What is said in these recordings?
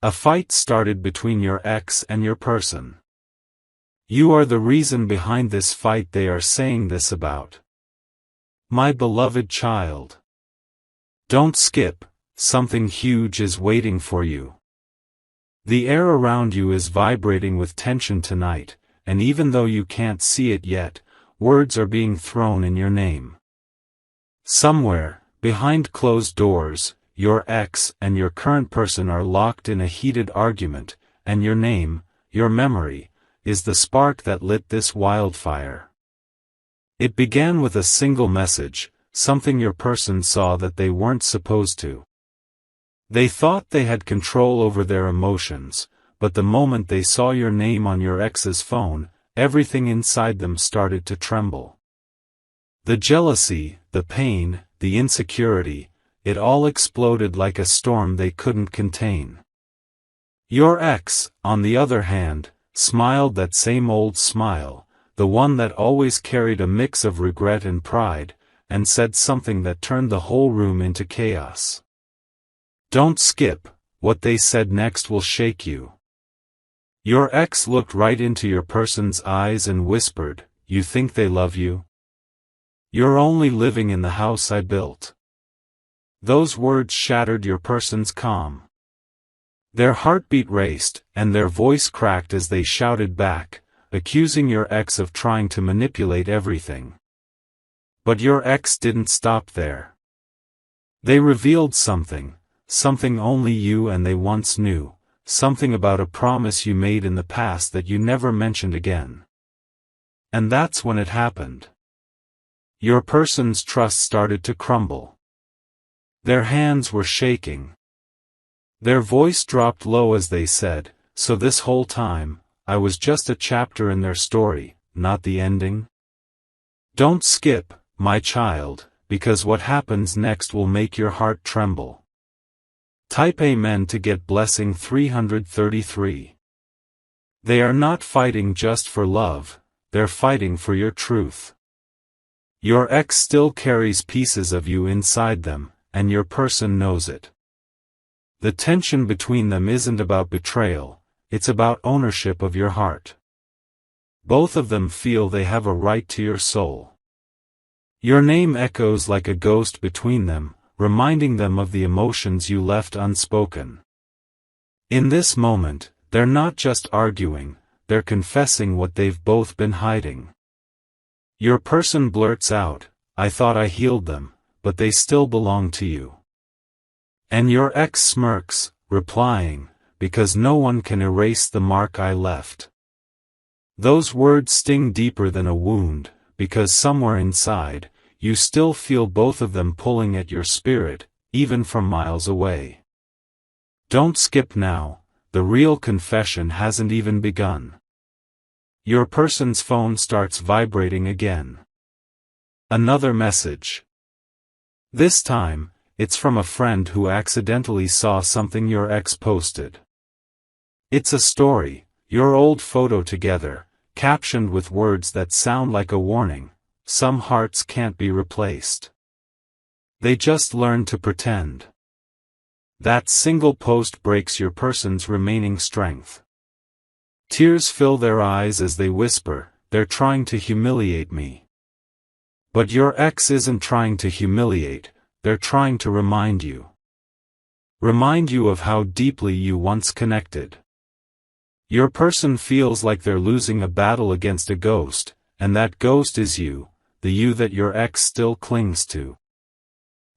A fight started between your ex and your person. You are the reason behind this fight, they are saying this about. My beloved child. Don't skip, something huge is waiting for you. The air around you is vibrating with tension tonight, and even though you can't see it yet, words are being thrown in your name. Somewhere, behind closed doors, your ex and your current person are locked in a heated argument, and your name, your memory, is the spark that lit this wildfire. It began with a single message, something your person saw that they weren't supposed to. They thought they had control over their emotions, but the moment they saw your name on your ex's phone, everything inside them started to tremble. The jealousy, the pain, the insecurity, it all exploded like a storm they couldn't contain. Your ex, on the other hand, smiled that same old smile, the one that always carried a mix of regret and pride, and said something that turned the whole room into chaos. Don't skip, what they said next will shake you. Your ex looked right into your person's eyes and whispered, "You think they love you? You're only living in the house I built." Those words shattered your person's calm. Their heartbeat raced, and their voice cracked as they shouted back, accusing your ex of trying to manipulate everything. But your ex didn't stop there. They revealed something only you and they once knew, something about a promise you made in the past that you never mentioned again. And that's when it happened. Your person's trust started to crumble. Their hands were shaking. Their voice dropped low as they said, "So this whole time, I was just a chapter in their story, not the ending?" Don't skip, my child, because what happens next will make your heart tremble. Type Amen to get blessing 333. They are not fighting just for love, they're fighting for your truth. Your ex still carries pieces of you inside them, and your person knows it. The tension between them isn't about betrayal, it's about ownership of your heart. Both of them feel they have a right to your soul. Your name echoes like a ghost between them, reminding them of the emotions you left unspoken. In this moment, they're not just arguing, they're confessing what they've both been hiding. Your person blurts out, "I thought I healed them, but they still belong to you." And your ex smirks, replying, "Because no one can erase the mark I left." Those words sting deeper than a wound, because somewhere inside, you still feel both of them pulling at your spirit, even from miles away. Don't skip now, the real confession hasn't even begun. Your person's phone starts vibrating again. Another message. This time, it's from a friend who accidentally saw something your ex posted. It's a story, your old photo together, captioned with words that sound like a warning: some hearts can't be replaced. They just learn to pretend. That single post breaks your person's remaining strength. Tears fill their eyes as they whisper, "They're trying to humiliate me." But your ex isn't trying to humiliate, they're trying to remind you. Remind you of how deeply you once connected. Your person feels like they're losing a battle against a ghost, and that ghost is you, the you that your ex still clings to.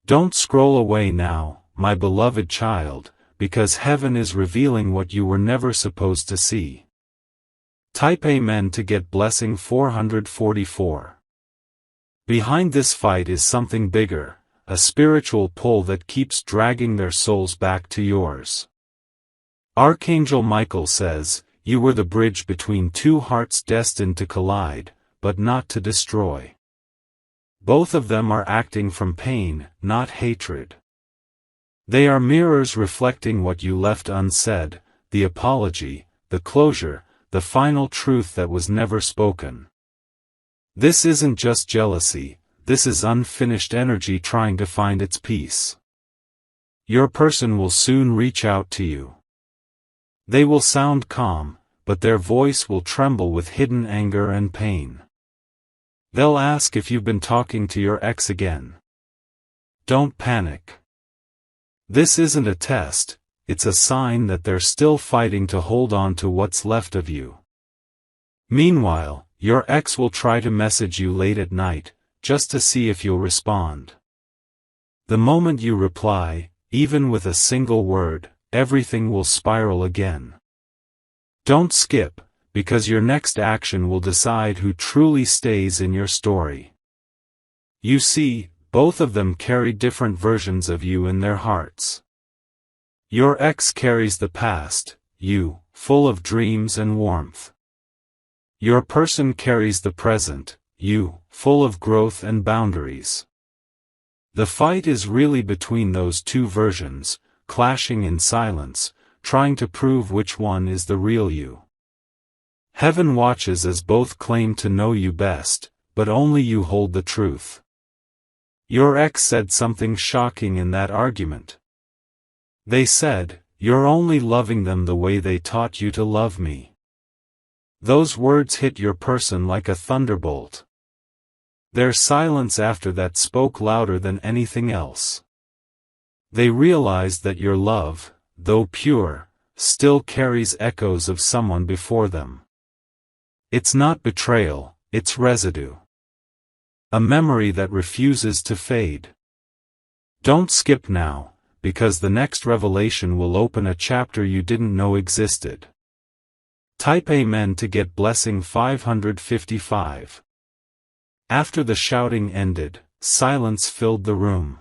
Don't scroll away now, my beloved child, because heaven is revealing what you were never supposed to see. Type Amen to get blessing 444. Behind this fight is something bigger, a spiritual pull that keeps dragging their souls back to yours. Archangel Michael says, "You were the bridge between two hearts destined to collide, but not to destroy." Both of them are acting from pain, not hatred. They are mirrors reflecting what you left unsaid, the apology, the closure, the final truth that was never spoken. This isn't just jealousy, this is unfinished energy trying to find its peace. Your person will soon reach out to you. They will sound calm, but their voice will tremble with hidden anger and pain. They'll ask if you've been talking to your ex again. Don't panic. This isn't a test, it's a sign that they're still fighting to hold on to what's left of you. Meanwhile, your ex will try to message you late at night, just to see if you'll respond. The moment you reply, even with a single word, everything will spiral again. Don't skip, because your next action will decide who truly stays in your story. You see, both of them carry different versions of you in their hearts. Your ex carries the past, you, full of dreams and warmth. Your person carries the present, you, full of growth and boundaries. The fight is really between those two versions, clashing in silence, trying to prove which one is the real you. Heaven watches as both claim to know you best, but only you hold the truth. Your ex said something shocking in that argument. They said, "You're only loving them the way they taught you to love me." Those words hit your person like a thunderbolt. Their silence after that spoke louder than anything else. They realized that your love, though pure, still carries echoes of someone before them. It's not betrayal, it's residue. A memory that refuses to fade. Don't skip now, because the next revelation will open a chapter you didn't know existed. Type Amen to get blessing 555. After the shouting ended, silence filled the room.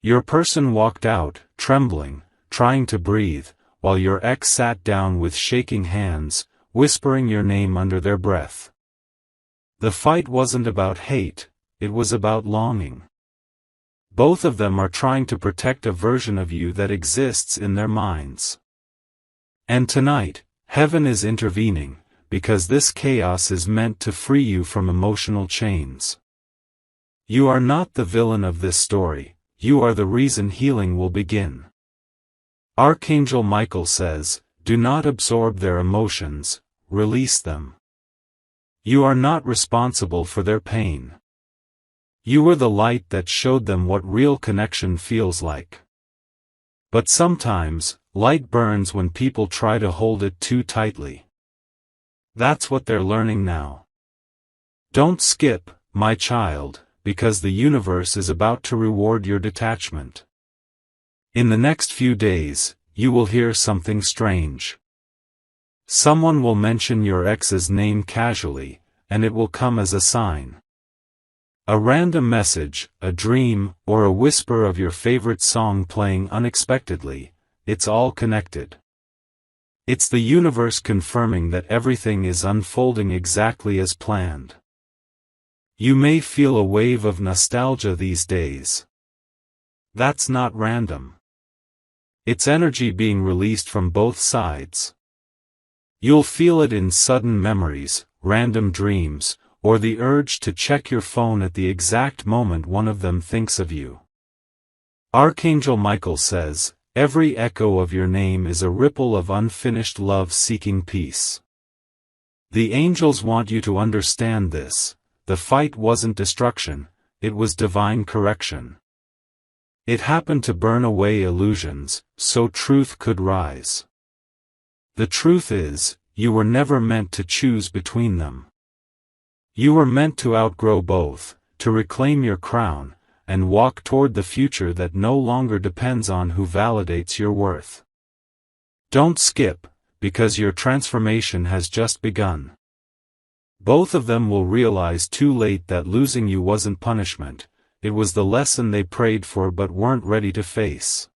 Your person walked out, trembling, trying to breathe, while your ex sat down with shaking hands, whispering your name under their breath. The fight wasn't about hate, it was about longing. Both of them are trying to protect a version of you that exists in their minds. And tonight, heaven is intervening, because this chaos is meant to free you from emotional chains. You are not the villain of this story, you are the reason healing will begin. Archangel Michael says, "Do not absorb their emotions, release them." You are not responsible for their pain. You were the light that showed them what real connection feels like. But sometimes, light burns when people try to hold it too tightly. That's what they're learning now. Don't skip, my child, because the universe is about to reward your detachment. In the next few days, you will hear something strange. Someone will mention your ex's name casually, and it will come as a sign. A random message, a dream, or a whisper of your favorite song playing unexpectedly, it's all connected. It's the universe confirming that everything is unfolding exactly as planned. You may feel a wave of nostalgia these days. That's not random. It's energy being released from both sides. You'll feel it in sudden memories, random dreams, or the urge to check your phone at the exact moment one of them thinks of you. Archangel Michael says, "Every echo of your name is a ripple of unfinished love seeking peace." The angels want you to understand this. The fight wasn't destruction, it was divine correction. It happened to burn away illusions, so truth could rise. The truth is, you were never meant to choose between them. You were meant to outgrow both, to reclaim your crown, and walk toward the future that no longer depends on who validates your worth. Don't skip, because your transformation has just begun. Both of them will realize too late that losing you wasn't punishment, it was the lesson they prayed for but weren't ready to face.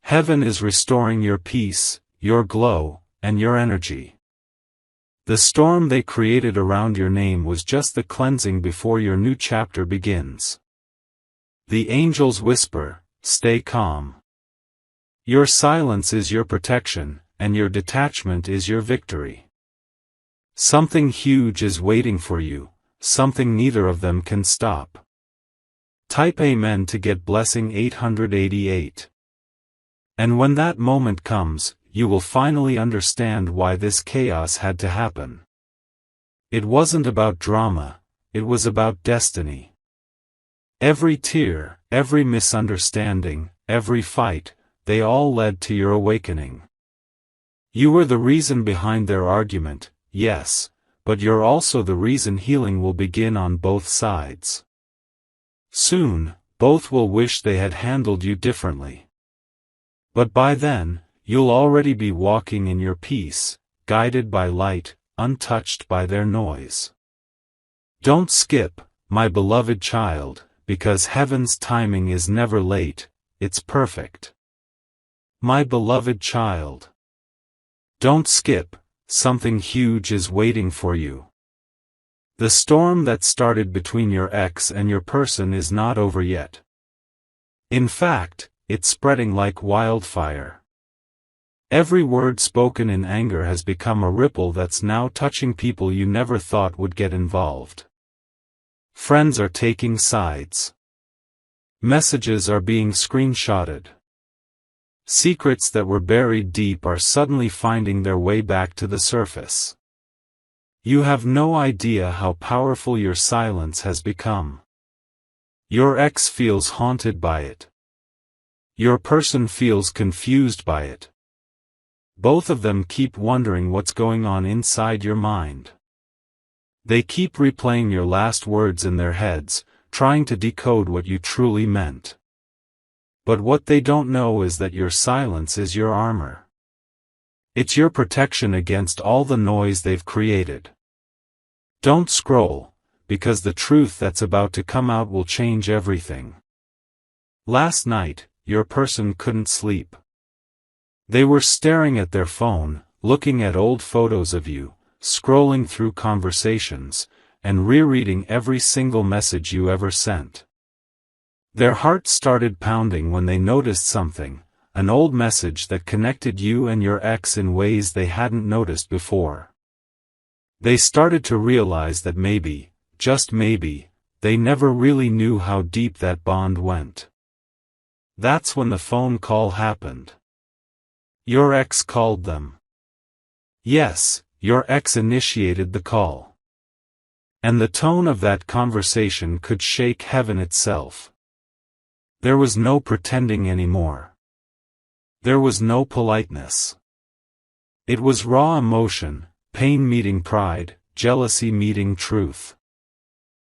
Heaven is restoring your peace, your glow, and your energy. The storm they created around your name was just the cleansing before your new chapter begins. The angels whisper, "Stay calm." Your silence is your protection, and your detachment is your victory. Something huge is waiting for you, something neither of them can stop. Type Amen to get blessing 888. And when that moment comes, you will finally understand why this chaos had to happen. It wasn't about drama, it was about destiny. Every tear, every misunderstanding, every fight, they all led to your awakening. You were the reason behind their argument, yes, but you're also the reason healing will begin on both sides. Soon, both will wish they had handled you differently. But by then, you'll already be walking in your peace, guided by light, untouched by their noise. Don't skip, my beloved child, because heaven's timing is never late, it's perfect. My beloved child. Don't skip, something huge is waiting for you. The storm that started between your ex and your person is not over yet. In fact, it's spreading like wildfire. Every word spoken in anger has become a ripple that's now touching people you never thought would get involved. Friends are taking sides. Messages are being screenshotted. Secrets that were buried deep are suddenly finding their way back to the surface. You have no idea how powerful your silence has become. Your ex feels haunted by it. Your person feels confused by it. Both of them keep wondering what's going on inside your mind. They keep replaying your last words in their heads, trying to decode what you truly meant. But what they don't know is that your silence is your armor. It's your protection against all the noise they've created. Don't scroll, because the truth that's about to come out will change everything. Last night, your person couldn't sleep. They were staring at their phone, looking at old photos of you, scrolling through conversations, and rereading every single message you ever sent. Their hearts started pounding when they noticed something, an old message that connected you and your ex in ways they hadn't noticed before. They started to realize that maybe, just maybe, they never really knew how deep that bond went. That's when the phone call happened. Your ex called them. Yes, your ex initiated the call. And the tone of that conversation could shake heaven itself. There was no pretending anymore. There was no politeness. It was raw emotion, pain meeting pride, jealousy meeting truth.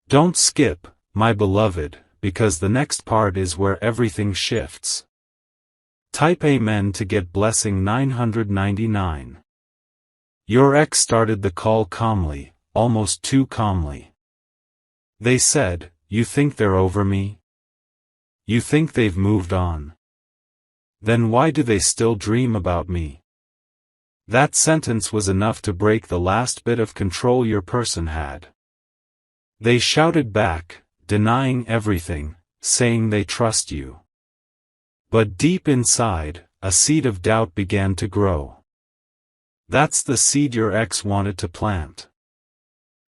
Don't skip, my beloved, because the next part is where everything shifts. Type Amen to get blessing 999. Your ex started the call calmly, almost too calmly. They said, "You think they're over me? You think they've moved on? Then why do they still dream about me?" That sentence was enough to break the last bit of control your person had. They shouted back, denying everything, saying they trust you. But deep inside, a seed of doubt began to grow. That's the seed your ex wanted to plant.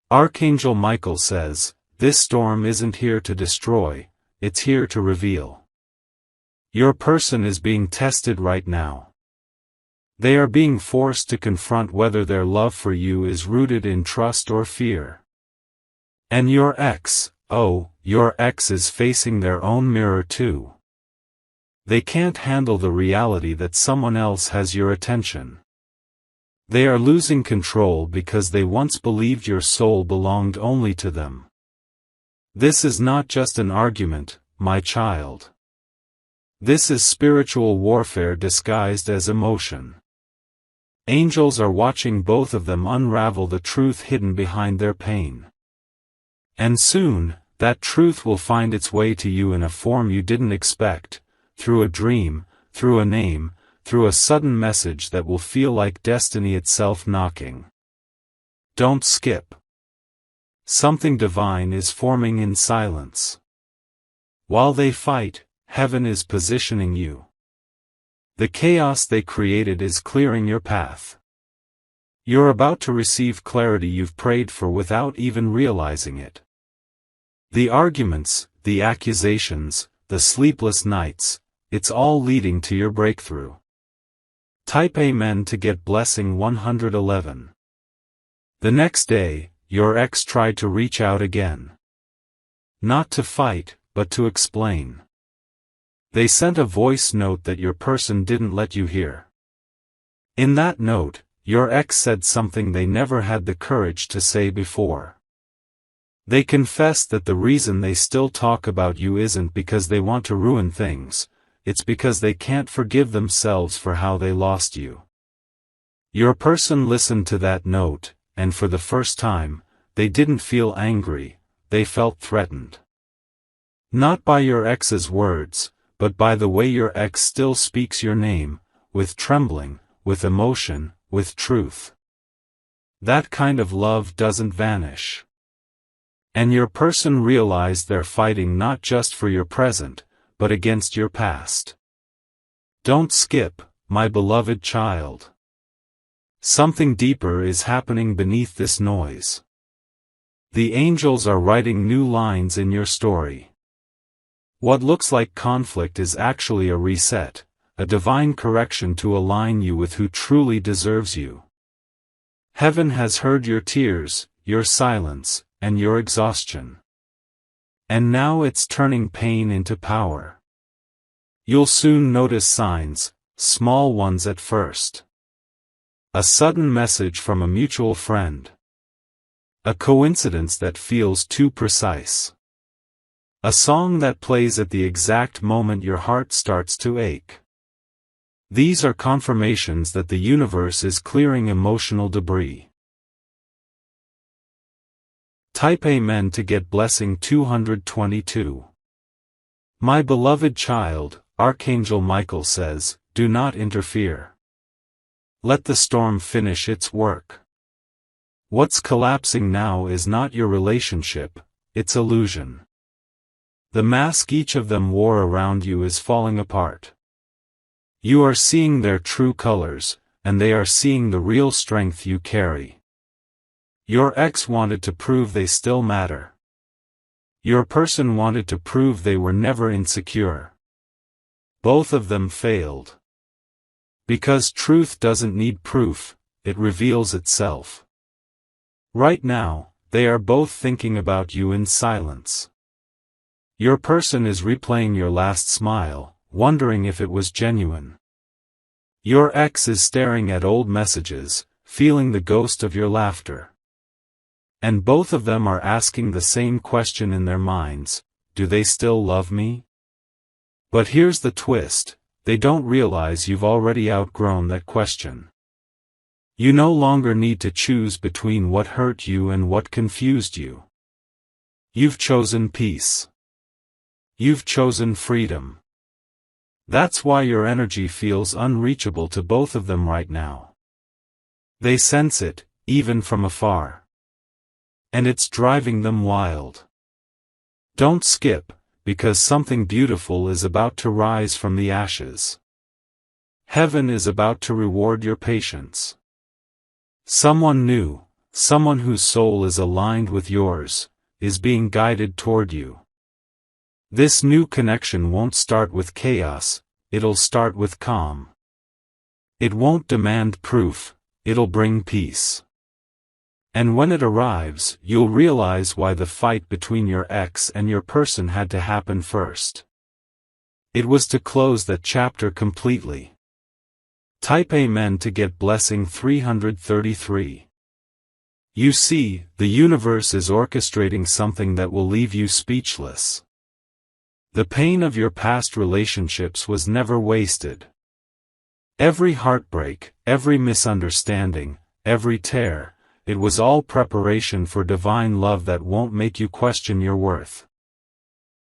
Archangel Michael says, this storm isn't here to destroy, it's here to reveal. Your person is being tested right now. They are being forced to confront whether their love for you is rooted in trust or fear. And your ex, oh, your ex is facing their own mirror too. They can't handle the reality that someone else has your attention. They are losing control because they once believed your soul belonged only to them. This is not just an argument, my child. This is spiritual warfare disguised as emotion. Angels are watching both of them unravel the truth hidden behind their pain. And soon, that truth will find its way to you in a form you didn't expect, through a dream, through a name, through a sudden message that will feel like destiny itself knocking. Don't skip. Something divine is forming in silence. While they fight, heaven is positioning you. The chaos they created is clearing your path. You're about to receive clarity you've prayed for without even realizing it. The arguments, the accusations, the sleepless nights, it's all leading to your breakthrough. Type Amen to get blessing 111. The next day, your ex tried to reach out again. Not to fight, but to explain. They sent a voice note that your person didn't let you hear. In that note, your ex said something they never had the courage to say before. They confessed that the reason they still talk about you isn't because they want to ruin things, it's because they can't forgive themselves for how they lost you. Your person listened to that note, and for the first time, they didn't feel angry, they felt threatened. Not by your ex's words, but by the way your ex still speaks your name, with trembling, with emotion, with truth. That kind of love doesn't vanish. And your person realized they're fighting not just for your present, but against your past. Don't skip, my beloved child. Something deeper is happening beneath this noise. The angels are writing new lines in your story. What looks like conflict is actually a reset, a divine correction to align you with who truly deserves you. Heaven has heard your tears, your silence, and your exhaustion. And now it's turning pain into power. You'll soon notice signs, small ones at first. A sudden message from a mutual friend. A coincidence that feels too precise. A song that plays at the exact moment your heart starts to ache. These are confirmations that the universe is clearing emotional debris. Type Amen to get blessing 222. My beloved child, Archangel Michael says, do not interfere. Let the storm finish its work. What's collapsing now is not your relationship, it's illusion. The mask each of them wore around you is falling apart. You are seeing their true colors, and they are seeing the real strength you carry. Your ex wanted to prove they still matter. Your person wanted to prove they were never insecure. Both of them failed. Because truth doesn't need proof, it reveals itself. Right now, they are both thinking about you in silence. Your person is replaying your last smile, wondering if it was genuine. Your ex is staring at old messages, feeling the ghost of your laughter. And both of them are asking the same question in their minds, do they still love me? But here's the twist, they don't realize you've already outgrown that question. You no longer need to choose between what hurt you and what confused you. You've chosen peace. You've chosen freedom. That's why your energy feels unreachable to both of them right now. They sense it, even from afar. And it's driving them wild. Don't skip, because something beautiful is about to rise from the ashes. Heaven is about to reward your patience. Someone new, someone whose soul is aligned with yours, is being guided toward you. This new connection won't start with chaos, it'll start with calm. It won't demand proof, it'll bring peace. And when it arrives, you'll realize why the fight between your ex and your person had to happen first. It was to close that chapter completely. Type Amen to get blessing 333. You see, the universe is orchestrating something that will leave you speechless. The pain of your past relationships was never wasted. Every heartbreak, every misunderstanding, every tear, it was all preparation for divine love that won't make you question your worth.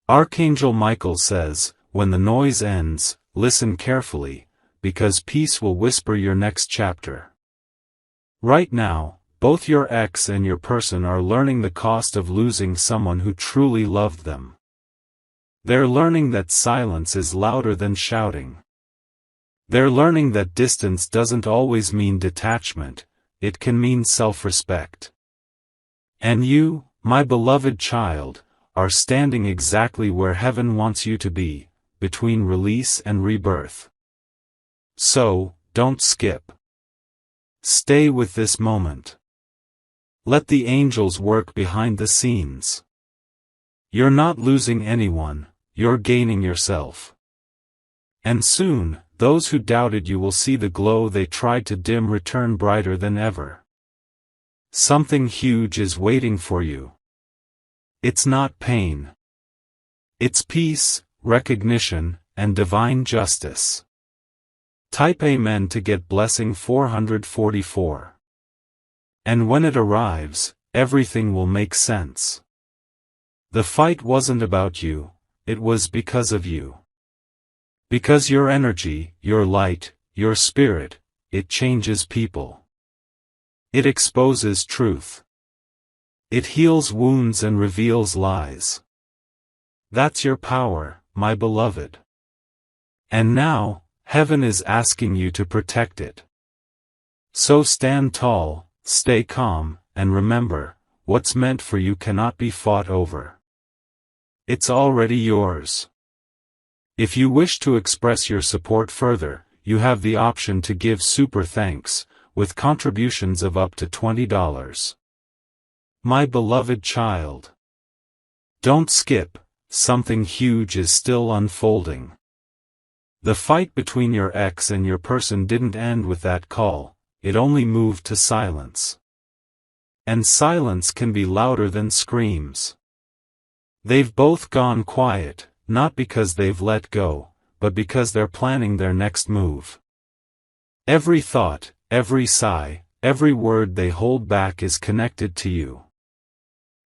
Archangel Michael says, when the noise ends, listen carefully, because peace will whisper your next chapter. Right now, both your ex and your person are learning the cost of losing someone who truly loved them. They're learning that silence is louder than shouting. They're learning that distance doesn't always mean detachment, it can mean self-respect. And you, my beloved child, are standing exactly where heaven wants you to be, between release and rebirth. So, don't skip. Stay with this moment. Let the angels work behind the scenes. You're not losing anyone, you're gaining yourself. And soon, those who doubted you will see the glow they tried to dim return brighter than ever. Something huge is waiting for you. It's not pain. It's peace, recognition, and divine justice. Type Amen to get blessing 444. And when it arrives, everything will make sense. The fight wasn't about you, it was because of you. Because your energy, your light, your spirit, it changes people. It exposes truth. It heals wounds and reveals lies. That's your power, my beloved. And now, heaven is asking you to protect it. So stand tall, stay calm, and remember, what's meant for you cannot be fought over. It's already yours. If you wish to express your support further, you have the option to give super thanks, with contributions of up to $20. My beloved child. Don't skip, something huge is still unfolding. The fight between your ex and your person didn't end with that call, it only moved to silence. And silence can be louder than screams. They've both gone quiet, not because they've let go, but because they're planning their next move. Every thought, every sigh, every word they hold back is connected to you.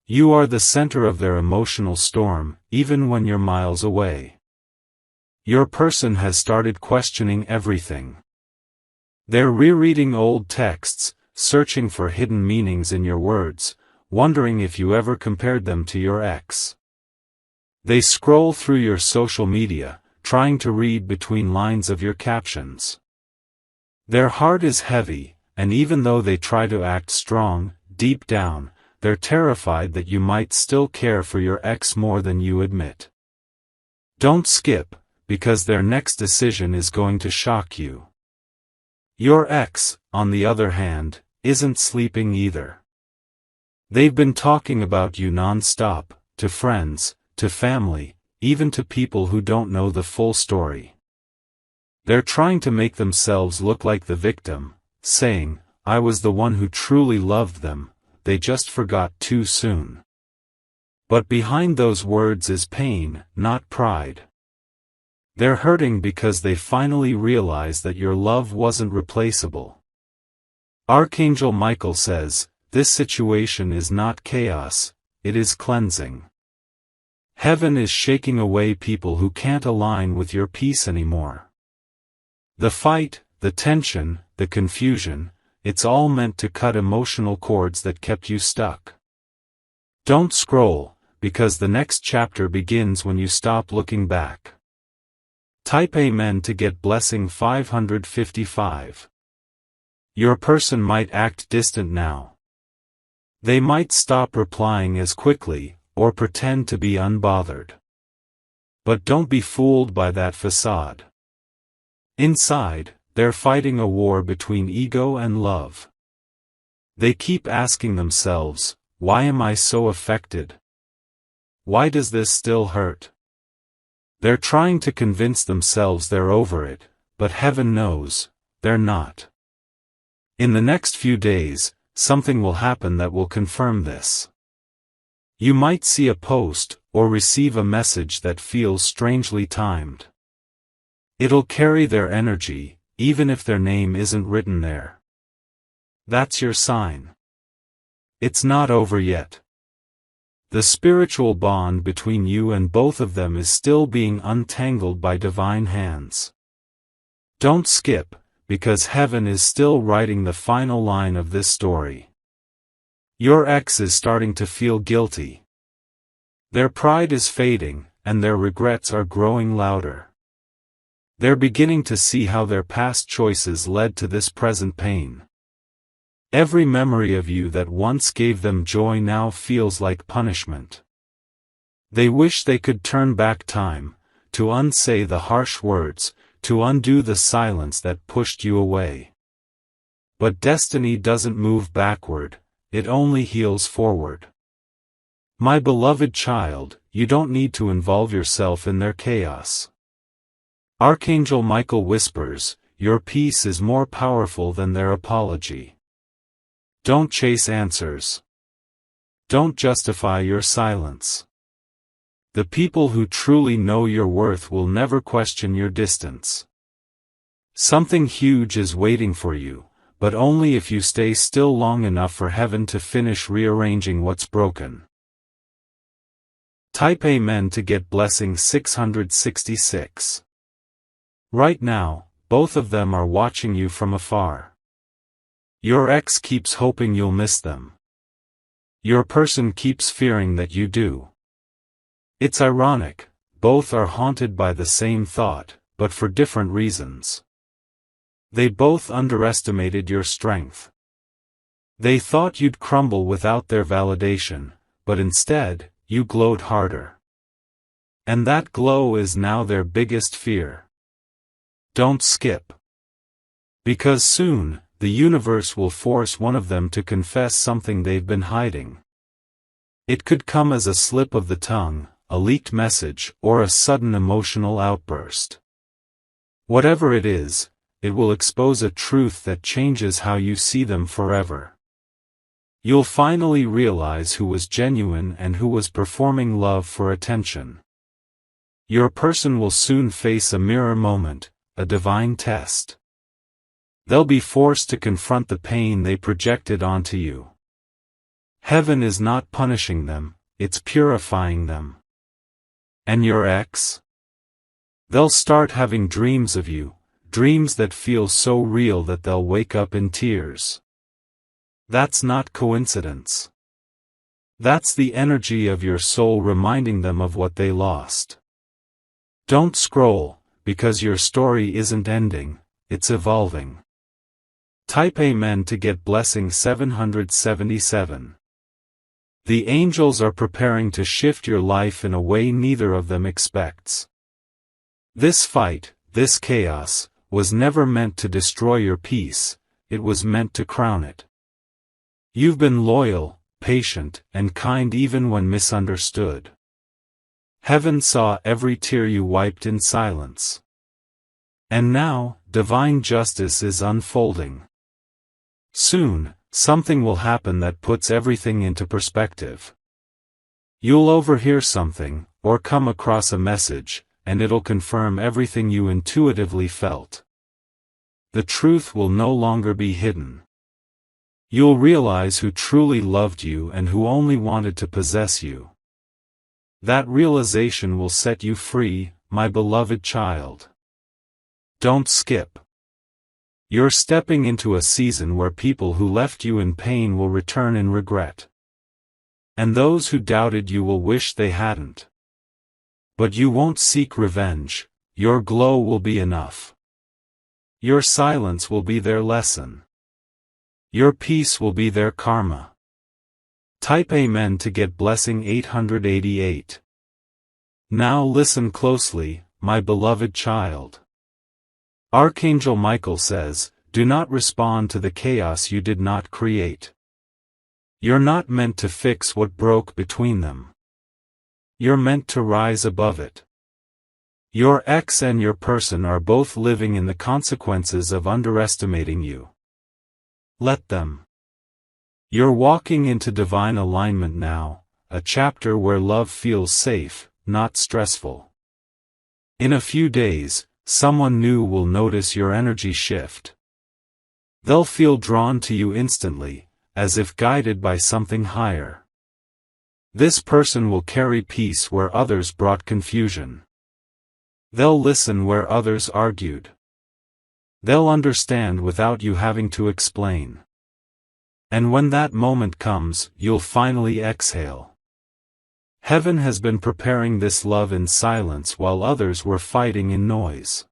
You are the center of their emotional storm, even when you're miles away. Your person has started questioning everything. They're rereading old texts, searching for hidden meanings in your words, wondering if you ever compared them to your ex. They scroll through your social media, trying to read between lines of your captions. Their heart is heavy, and even though they try to act strong, deep down, they're terrified that you might still care for your ex more than you admit. Don't skip, because their next decision is going to shock you. Your ex, on the other hand, isn't sleeping either. They've been talking about you non-stop, to friends, to family, even to people who don't know the full story. They're trying to make themselves look like the victim, saying, I was the one who truly loved them, they just forgot too soon. But behind those words is pain, not pride. They're hurting because they finally realize that your love wasn't replaceable. Archangel Michael says, this situation is not chaos, it is cleansing. Heaven is shaking away people who can't align with your peace anymore. The fight, the tension, the confusion, it's all meant to cut emotional cords that kept you stuck. Don't scroll, because the next chapter begins when you stop looking back. Type Amen to get blessing 555. Your person might act distant now. They might stop replying as quickly, or pretend to be unbothered. But don't be fooled by that facade. Inside, they're fighting a war between ego and love. They keep asking themselves, why am I so affected? Why does this still hurt? They're trying to convince themselves they're over it, but heaven knows, they're not. In the next few days, something will happen that will confirm this. You might see a post, or receive a message that feels strangely timed. It'll carry their energy, even if their name isn't written there. That's your sign. It's not over yet. The spiritual bond between you and both of them is still being untangled by divine hands. Don't skip, because heaven is still writing the final line of this story. Your ex is starting to feel guilty. Their pride is fading, and their regrets are growing louder. They're beginning to see how their past choices led to this present pain. Every memory of you that once gave them joy now feels like punishment. They wish they could turn back time, to unsay the harsh words, to undo the silence that pushed you away. But destiny doesn't move backward, it only heals forward. My beloved child, you don't need to involve yourself in their chaos. Archangel Michael whispers, your peace is more powerful than their apology. Don't chase answers. Don't justify your silence. The people who truly know your worth will never question your distance. Something huge is waiting for you, but only if you stay still long enough for heaven to finish rearranging what's broken. Type Amen to get blessing 666. Right now, both of them are watching you from afar. Your ex keeps hoping you'll miss them. Your person keeps fearing that you do. It's ironic, both are haunted by the same thought, but for different reasons. They both underestimated your strength. They thought you'd crumble without their validation, but instead, you glowed harder. And that glow is now their biggest fear. Don't skip. Because soon, the universe will force one of them to confess something they've been hiding. It could come as a slip of the tongue, a leaked message, or a sudden emotional outburst. Whatever it is, it will expose a truth that changes how you see them forever. You'll finally realize who was genuine and who was performing love for attention. Your person will soon face a mirror moment, a divine test. They'll be forced to confront the pain they projected onto you. Heaven is not punishing them, it's purifying them. And your ex? They'll start having dreams of you, dreams that feel so real that they'll wake up in tears. That's not coincidence. That's the energy of your soul reminding them of what they lost. Don't scroll, because your story isn't ending, it's evolving. Type Amen to get blessing 777. The angels are preparing to shift your life in a way neither of them expects. This fight, this chaos, was never meant to destroy your peace, it was meant to crown it. You've been loyal, patient, and kind even when misunderstood. Heaven saw every tear you wiped in silence. And now, divine justice is unfolding. Soon, something will happen that puts everything into perspective. You'll overhear something, or come across a message, and it'll confirm everything you intuitively felt. The truth will no longer be hidden. You'll realize who truly loved you and who only wanted to possess you. That realization will set you free, my beloved child. Don't skip. You're stepping into a season where people who left you in pain will return in regret. And those who doubted you will wish they hadn't. But you won't seek revenge, your glow will be enough. Your silence will be their lesson. Your peace will be their karma. Type Amen to get blessing 888. Now listen closely, my beloved child. Archangel Michael says, do not respond to the chaos you did not create. You're not meant to fix what broke between them. You're meant to rise above it. Your ex and your person are both living in the consequences of underestimating you. Let them. You're walking into divine alignment now, a chapter where love feels safe, not stressful. In a few days, someone new will notice your energy shift. They'll feel drawn to you instantly, as if guided by something higher. This person will carry peace where others brought confusion. They'll listen where others argued. They'll understand without you having to explain. And when that moment comes, you'll finally exhale. Heaven has been preparing this love in silence while others were fighting in noise.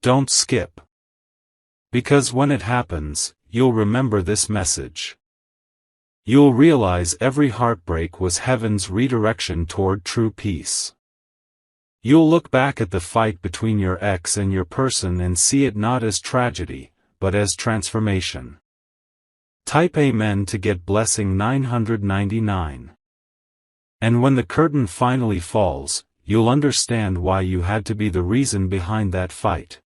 Don't skip. Because when it happens, you'll remember this message. You'll realize every heartbreak was heaven's redirection toward true peace. You'll look back at the fight between your ex and your person and see it not as tragedy, but as transformation. Type Amen to get blessing 999. And when the curtain finally falls, you'll understand why you had to be the reason behind that fight.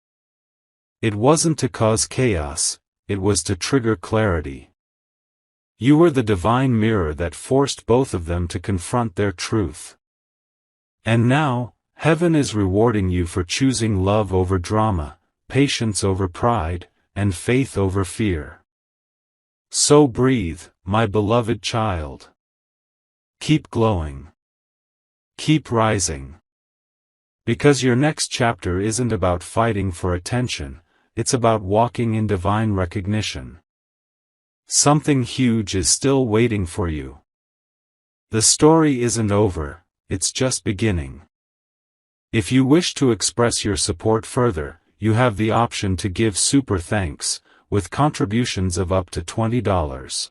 It wasn't to cause chaos, it was to trigger clarity. You were the divine mirror that forced both of them to confront their truth. And now, heaven is rewarding you for choosing love over drama, patience over pride, and faith over fear. So breathe, my beloved child. Keep glowing. Keep rising. Because your next chapter isn't about fighting for attention, it's about walking in divine recognition. Something huge is still waiting for you. The story isn't over, it's just beginning. If you wish to express your support further, you have the option to give super thanks, with contributions of up to $20.